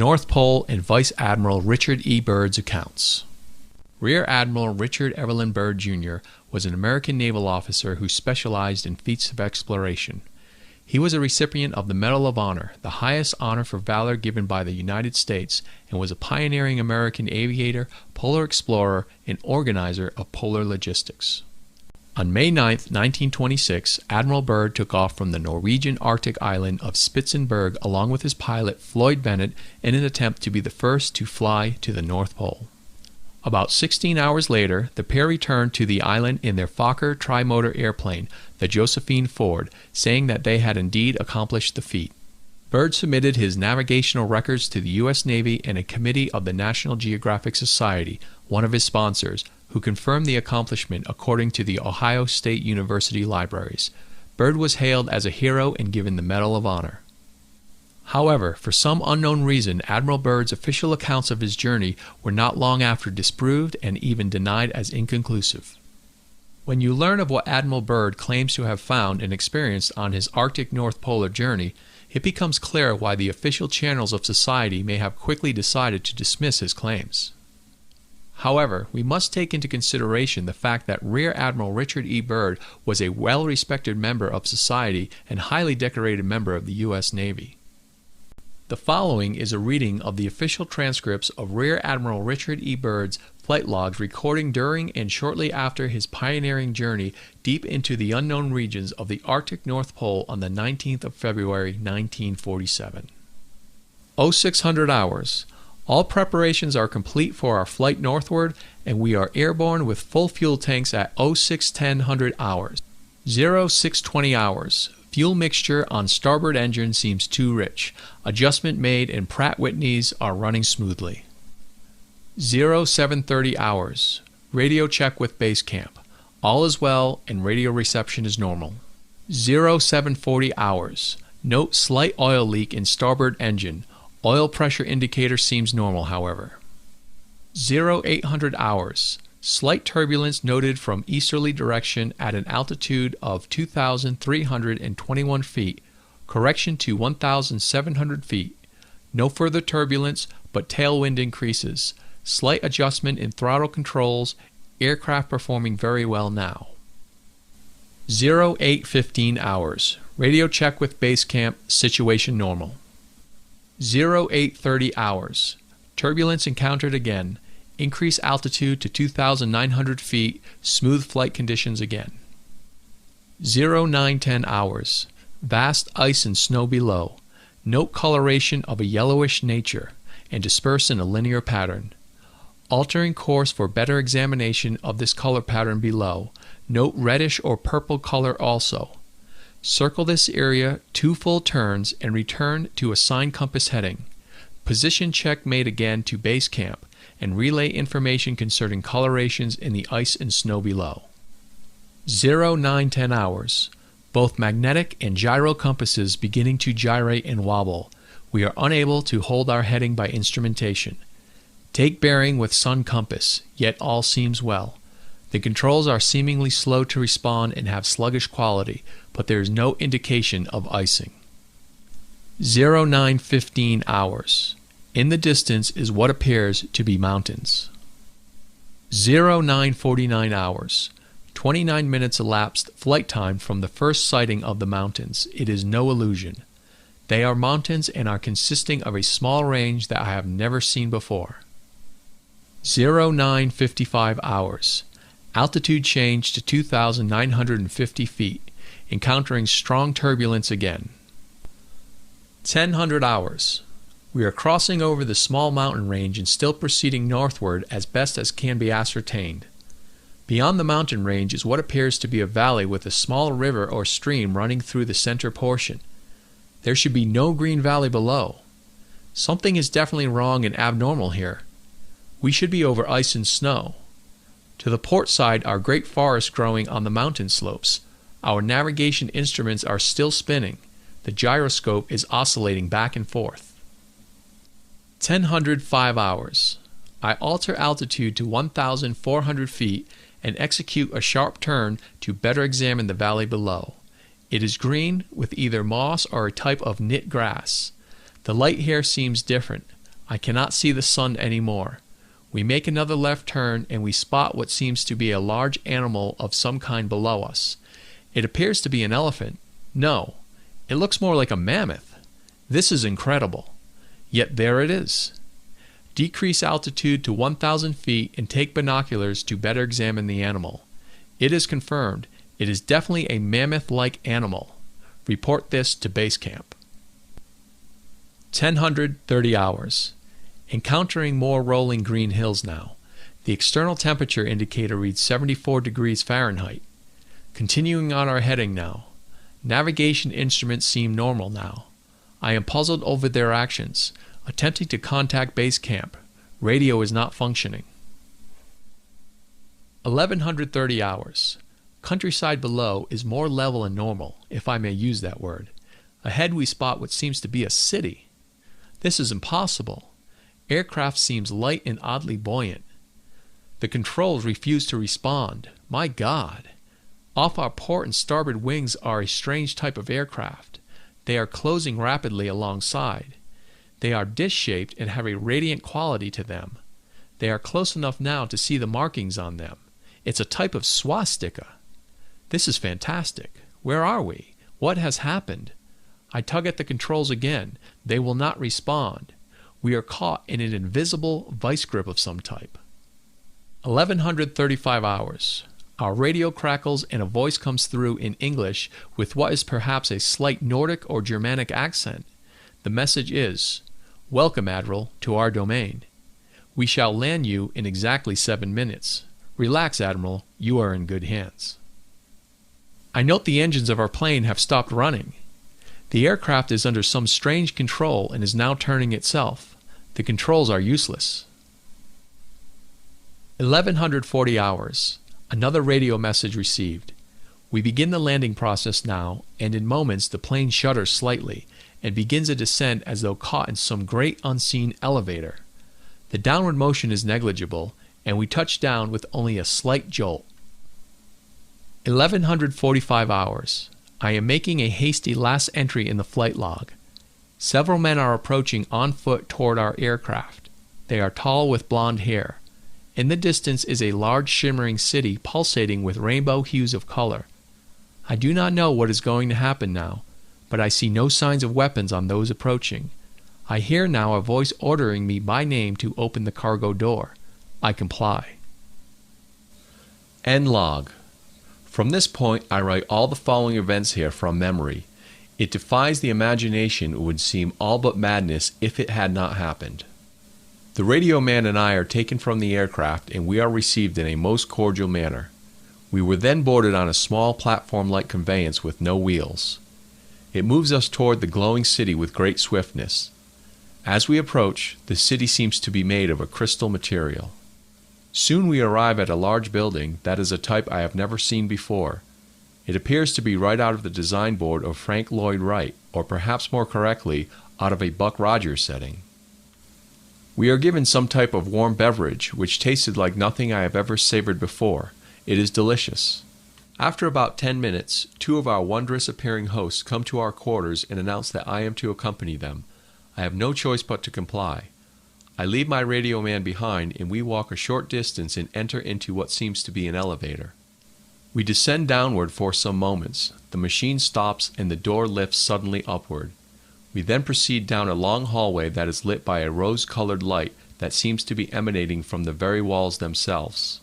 North Pole and Vice Admiral Richard E. Byrd's accounts. Rear Admiral Richard Evelyn Byrd, Jr. was an American naval officer who specialized in feats of exploration. He was a recipient of the Medal of Honor, the highest honor for valor given by the United States, and was a pioneering American aviator, polar explorer, and organizer of polar logistics. On May 9, 1926, Admiral Byrd took off from the Norwegian Arctic island of Spitzenberg along with his pilot Floyd Bennett in an attempt to be the first to fly to the North Pole. About 16 hours later, the pair returned to the island in their Fokker trimotor airplane, the Josephine Ford, saying that they had indeed accomplished the feat. Byrd submitted his navigational records to the U.S. Navy and a committee of the National Geographic Society, one of his sponsors, who confirmed the accomplishment according to the Ohio State University libraries. Byrd was hailed as a hero and given the Medal of Honor. However, for some unknown reason, Admiral Byrd's official accounts of his journey were not long after disproved and even denied as inconclusive. When you learn of what Admiral Byrd claims to have found and experienced on his Arctic North Polar journey, it becomes clear why the official channels of society may have quickly decided to dismiss his claims. However, we must take into consideration the fact that Rear Admiral Richard E. Byrd was a well-respected member of society and highly decorated member of the U.S. Navy. The following is a reading of the official transcripts of Rear Admiral Richard E. Byrd's flight logs recording during and shortly after his pioneering journey deep into the unknown regions of the Arctic North Pole on the 19th of February, 1947. 0600 hours. All preparations are complete for our flight northward, and we are airborne with full fuel tanks at 0610 hours. 0620 hours. Fuel mixture on starboard engine seems too rich. Adjustment made and Pratt Whitneys are running smoothly. 0730 hours. Radio check with base camp. All is well and radio reception is normal. 0740 hours. Note slight oil leak in starboard engine. Oil pressure indicator seems normal, however. 0800 hours. Slight turbulence noted from easterly direction at an altitude of 2,321 feet. Correction to 1,700 feet. No further turbulence, but tailwind increases. Slight adjustment in throttle controls. Aircraft performing very well now. 0815 hours. Radio check with base camp. Situation normal. 0830 hours. Turbulence encountered again. Increase altitude to 2,900 feet. Smooth flight conditions again. 0910 hours. Vast ice and snow below. Note coloration of a yellowish nature and disperse in a linear pattern. Altering course for better examination of this color pattern below. Note reddish or purple color also. Circle this area 2 full turns and return to assigned compass heading. Position check made again to base camp and relay information concerning colorations in the ice and snow below. 0910 hours. Both magnetic and gyro compasses beginning to gyrate and wobble. We are unable to hold our heading by instrumentation. Take bearing with sun compass, yet all seems well. The controls are seemingly slow to respond and have sluggish quality, but there is no indication of icing. 0915 hours. In the distance is what appears to be mountains. 0949 hours. 29 minutes elapsed flight time from the first sighting of the mountains. It is no illusion. They are mountains and are consisting of a small range that I have never seen before. 0955 hours. Altitude change to 2,950 feet, encountering strong turbulence again. 1000 hours. We are crossing over the small mountain range and still proceeding northward as best as can be ascertained. Beyond the mountain range is what appears to be a valley with a small river or stream running through the center portion. There should be no green valley below. Something is definitely wrong and abnormal here. We should be over ice and snow. To the port side are great forests growing on the mountain slopes. Our navigation instruments are still spinning. The gyroscope is oscillating back and forth. 1005 hours. I alter altitude to 1,400 feet and execute a sharp turn to better examine the valley below. It is green with either moss or a type of knit grass. The light here seems different. I cannot see the sun anymore. We make another left turn and we spot what seems to be a large animal of some kind below us. It appears to be an elephant. No, it looks more like a mammoth. This is incredible. Yet there it is. Decrease altitude to 1,000 feet and take binoculars to better examine the animal. It is confirmed. It is definitely a mammoth-like animal. Report this to base camp. 10:30 hours. Encountering more rolling green hills now. The external temperature indicator reads 74 degrees Fahrenheit. Continuing on our heading now. Navigation instruments seem normal now. I am puzzled over their actions. Attempting to contact base camp. Radio is not functioning. 11:30 hours. Countryside below is more level and normal, if I may use that word. Ahead we spot what seems to be a city. This is impossible. Aircraft seems light and oddly buoyant. The controls refuse to respond. My God! Off our port and starboard wings are a strange type of aircraft. They are closing rapidly alongside. They are dish-shaped and have a radiant quality to them. They are close enough now to see the markings on them. It's a type of swastika. This is fantastic. Where are we? What has happened? I tug at the controls again. They will not respond. We are caught in an invisible vice grip of some type. 11:35 hours. Our radio crackles and a voice comes through in English with what is perhaps a slight Nordic or Germanic accent. The message is, "Welcome, Admiral, to our domain. We shall land you in exactly 7 minutes. Relax, Admiral, you are in good hands." I note the engines of our plane have stopped running. The aircraft is under some strange control and is now turning itself. The controls are useless. 11:40 hours. Another radio message received. We begin the landing process now, and in moments the plane shudders slightly and begins a descent as though caught in some great unseen elevator. The downward motion is negligible, and we touch down with only a slight jolt. 11:45 hours. I am making a hasty last entry in the flight log. Several men are approaching on foot toward our aircraft. They are tall with blonde hair. In the distance is a large shimmering city pulsating with rainbow hues of color. I do not know what is going to happen now, but I see no signs of weapons on those approaching. I hear now a voice ordering me by name to open the cargo door. I comply. End log. From this point I write all the following events here from memory. It defies the imagination. It would seem all but madness if it had not happened. The radio man and I are taken from the aircraft and we are received in a most cordial manner. We were then boarded on a small platform-like conveyance with no wheels. It moves us toward the glowing city with great swiftness. As we approach, the city seems to be made of a crystal material. Soon we arrive at a large building that is a type I have never seen before. It appears to be right out of the design board of Frank Lloyd Wright, or perhaps more correctly, out of a Buck Rogers setting. We are given some type of warm beverage, which tasted like nothing I have ever savored before. It is delicious. After about 10 minutes, 2 of our wondrous-appearing hosts come to our quarters and announce that I am to accompany them. I have no choice but to comply. I leave my radio man behind, and we walk a short distance and enter into what seems to be an elevator. We descend downward for some moments. The machine stops and the door lifts suddenly upward. We then proceed down a long hallway that is lit by a rose-colored light that seems to be emanating from the very walls themselves.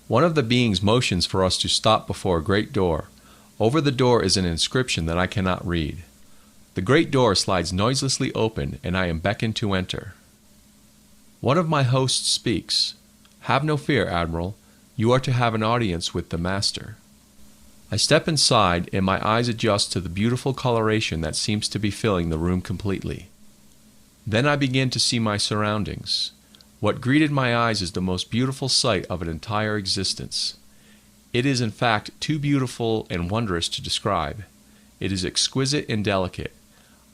One of the beings motions for us to stop before a great door. Over the door is an inscription that I cannot read. The great door slides noiselessly open, and I am beckoned to enter. One of my hosts speaks. "Have no fear, Admiral. You are to have an audience with the Master." I step inside, and my eyes adjust to the beautiful coloration that seems to be filling the room completely. Then I begin to see my surroundings. What greeted my eyes is the most beautiful sight of an entire existence. It is in fact too beautiful and wondrous to describe. It is exquisite and delicate.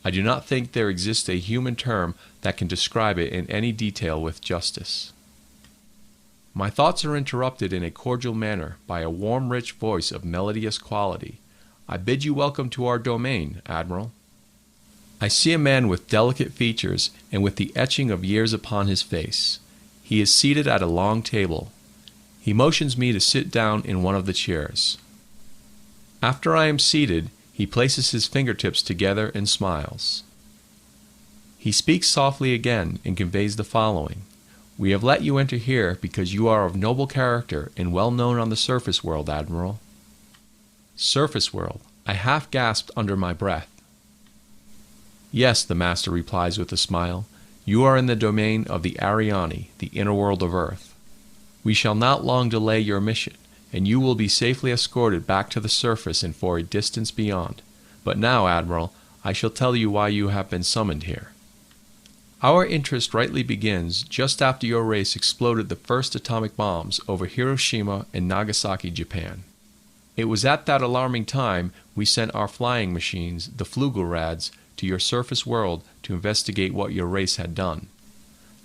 I do not think there exists a human term that can describe it in any detail with justice. My thoughts are interrupted in a cordial manner by a warm, rich voice of melodious quality. "I bid you welcome to our domain, Admiral." I see a man with delicate features and with the etching of years upon his face. He is seated at a long table. He motions me to sit down in one of the chairs. After I am seated, he places his fingertips together and smiles. He speaks softly again and conveys the following. We have let you enter here because you are of noble character and well known on the surface world, Admiral. Surface world, I half gasped under my breath. Yes, the Master replies with a smile. You are in the domain of the Ariani, the inner world of Earth. We shall not long delay your mission, and you will be safely escorted back to the surface and for a distance beyond. But now, Admiral, I shall tell you why you have been summoned here. Our interest rightly begins just after your race exploded the first atomic bombs over Hiroshima and Nagasaki, Japan. It was at that alarming time we sent our flying machines, the Flugelrads, to your surface world to investigate what your race had done.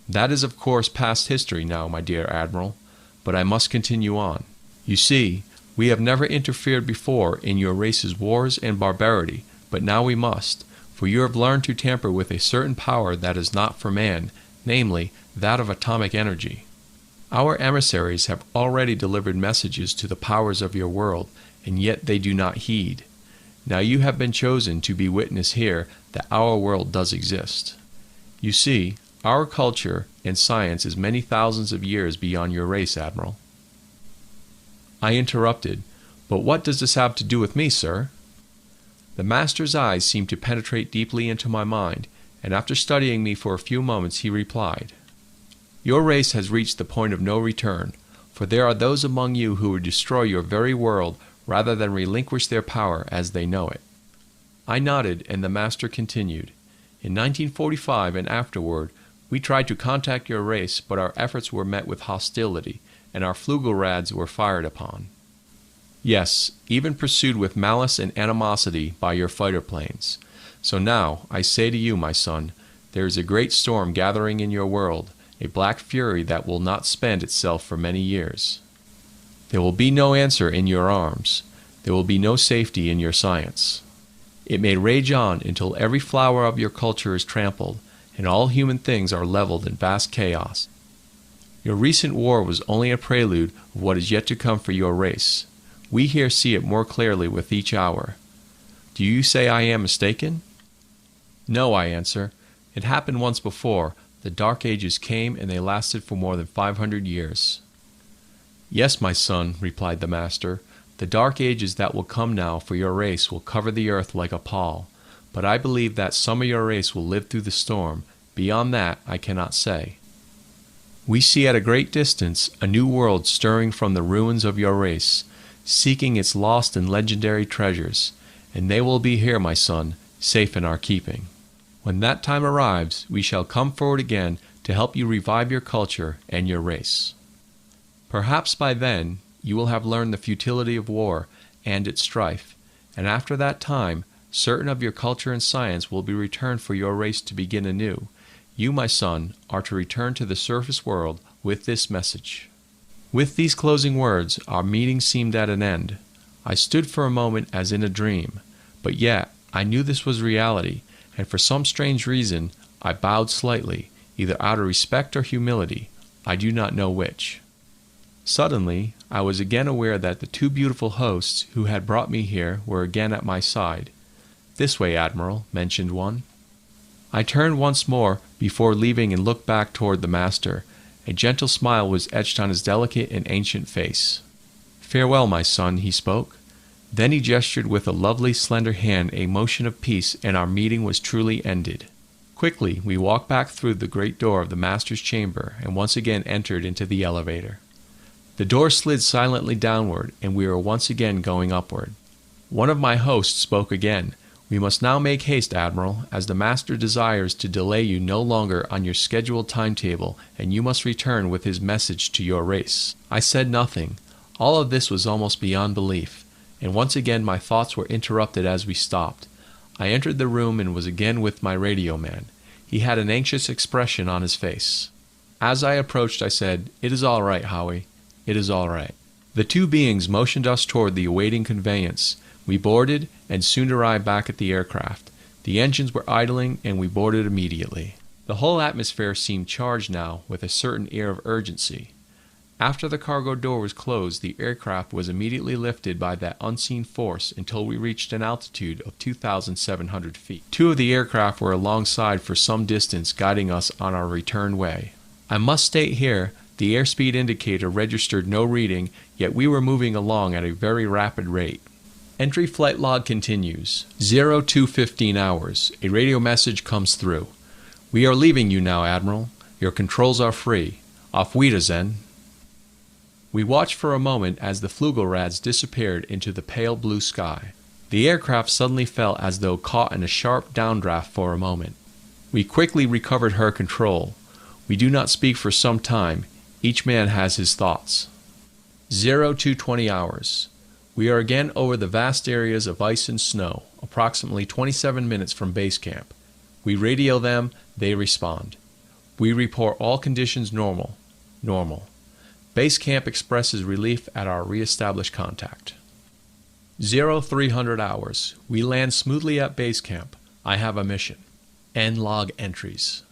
That is of course past history now, my dear Admiral, but I must continue on. You see, we have never interfered before in your race's wars and barbarity, but now we must, for you have learned to tamper with a certain power that is not for man, namely, that of atomic energy. Our emissaries have already delivered messages to the powers of your world, and yet they do not heed. Now you have been chosen to be witness here that our world does exist. You see, our culture and science is many thousands of years beyond your race, Admiral. I interrupted, but what does this have to do with me, sir? The Master's eyes seemed to penetrate deeply into my mind, and after studying me for a few moments he replied, Your race has reached the point of no return, for there are those among you who would destroy your very world rather than relinquish their power as they know it. I nodded, and the Master continued, In 1945 and afterward, we tried to contact your race, but our efforts were met with hostility, and our Flugelrads were fired upon. Yes, even pursued with malice and animosity by your fighter planes. So now, I say to you, my son, there is a great storm gathering in your world, a black fury that will not spend itself for many years. There will be no answer in your arms. There will be no safety in your science. It may rage on until every flower of your culture is trampled, and all human things are leveled in vast chaos. Your recent war was only a prelude of what is yet to come for your race. We here see it more clearly with each hour. Do you say I am mistaken? No, I answer. It happened once before. The Dark Ages came, and they lasted for more than 500 years. Yes, my son, replied the Master. The Dark Ages that will come now for your race will cover the earth like a pall, but I believe that some of your race will live through the storm. Beyond that, I cannot say. We see at a great distance a new world stirring from the ruins of your race, seeking its lost and legendary treasures, and they will be here, my son, safe in our keeping. When that time arrives, we shall come forward again to help you revive your culture and your race. Perhaps by then you will have learned the futility of war and its strife, and after that time, certain of your culture and science will be returned for your race to begin anew. You, my son, are to return to the surface world with this message. With these closing words, our meeting seemed at an end. I stood for a moment as in a dream, but yet I knew this was reality, and for some strange reason I bowed slightly, either out of respect or humility, I do not know which. Suddenly, I was again aware that the two beautiful hosts who had brought me here were again at my side. This way, Admiral, mentioned one. I turned once more before leaving and looked back toward the Master. A gentle smile was etched on his delicate and ancient face. Farewell, my son, he spoke. Then he gestured with a lovely, slender hand a motion of peace, and our meeting was truly ended. Quickly, we walked back through the great door of the Master's chamber and once again entered into the elevator. The door slid silently downward, and we were once again going upward. One of my hosts spoke again. We must now make haste, Admiral, as the Master desires to delay you no longer on your scheduled timetable, and you must return with his message to your race. I said nothing. All of this was almost beyond belief, and once again my thoughts were interrupted as we stopped. I entered the room and was again with my radio man. He had an anxious expression on his face. As I approached, I said, "It is all right, Howie. It is all right." The two beings motioned us toward the awaiting conveyance. We boarded and soon arrived back at the aircraft. The engines were idling, and we boarded immediately. The whole atmosphere seemed charged now with a certain air of urgency. After the cargo door was closed, the aircraft was immediately lifted by that unseen force until we reached an altitude of 2,700 feet. Two of the aircraft were alongside for some distance, guiding us on our return way. I must state here, the airspeed indicator registered no reading, yet we were moving along at a very rapid rate. Entry flight log continues. 0215 hours. A radio message comes through. We are leaving you now, Admiral. Your controls are free. Auf Wiedersehen. We watched for a moment as the Flugelrads disappeared into the pale blue sky. The aircraft suddenly felt as though caught in a sharp downdraft for a moment. We quickly recovered her control. We do not speak for some time. Each man has his thoughts. 0220 hours. We are again over the vast areas of ice and snow, approximately 27 minutes from base camp. We radio them, they respond. We report all conditions normal. Normal. Base camp expresses relief at our re-established contact. 0300 hours. We land smoothly at base camp. I have a mission. End log entries.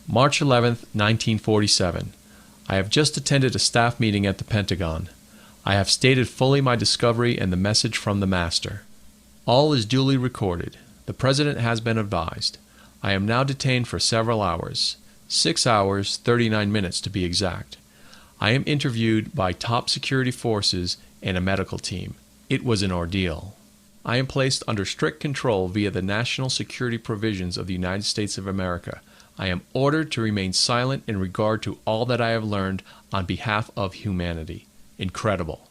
March 11th, 1947. I have just attended a staff meeting at the Pentagon. I have stated fully my discovery and the message from the Master. All is duly recorded. The President has been advised. I am now detained for several hours. 6 hours, 39 minutes to be exact. I am interviewed by top security forces and a medical team. It was an ordeal. I am placed under strict control via the national security provisions of the United States of America. I am ordered to remain silent in regard to all that I have learned on behalf of humanity. Incredible.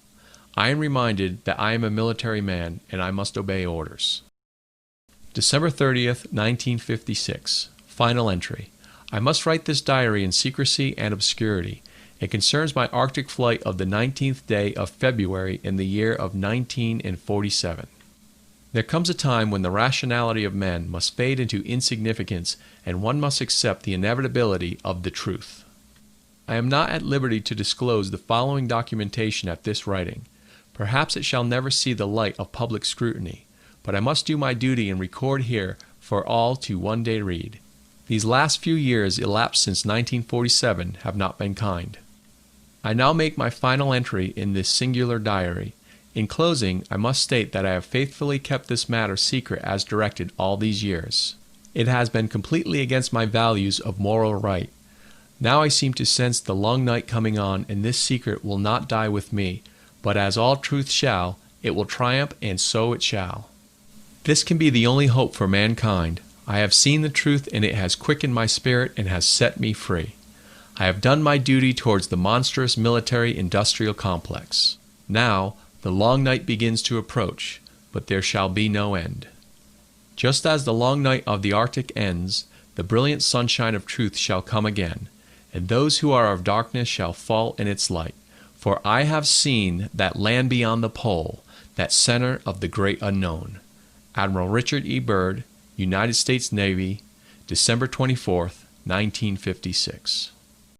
I am reminded that I am a military man and I must obey orders. December 30th, 1956. Final entry. I must write this diary in secrecy and obscurity. It concerns my Arctic flight of the 19th day of February in the year of 1947. There comes a time when the rationality of men must fade into insignificance and one must accept the inevitability of the truth. I am not at liberty to disclose the following documentation at this writing. Perhaps it shall never see the light of public scrutiny, but I must do my duty and record here for all to one day read. These last few years elapsed since 1947 have not been kind. I now make my final entry in this singular diary. In closing, I must state that I have faithfully kept this matter secret as directed all these years. It has been completely against my values of moral right. Now I seem to sense the long night coming on, and this secret will not die with me, but as all truth shall, it will triumph, and so it shall. This can be the only hope for mankind. I have seen the truth, and it has quickened my spirit and has set me free. I have done my duty towards the monstrous military-industrial complex. Now, the long night begins to approach, but there shall be no end. Just as the long night of the Arctic ends, the brilliant sunshine of truth shall come again, and those who are of darkness shall fall in its light. For I have seen that land beyond the pole, that center of the great unknown. Admiral Richard Byrd, United States Navy, December 24th, 1956.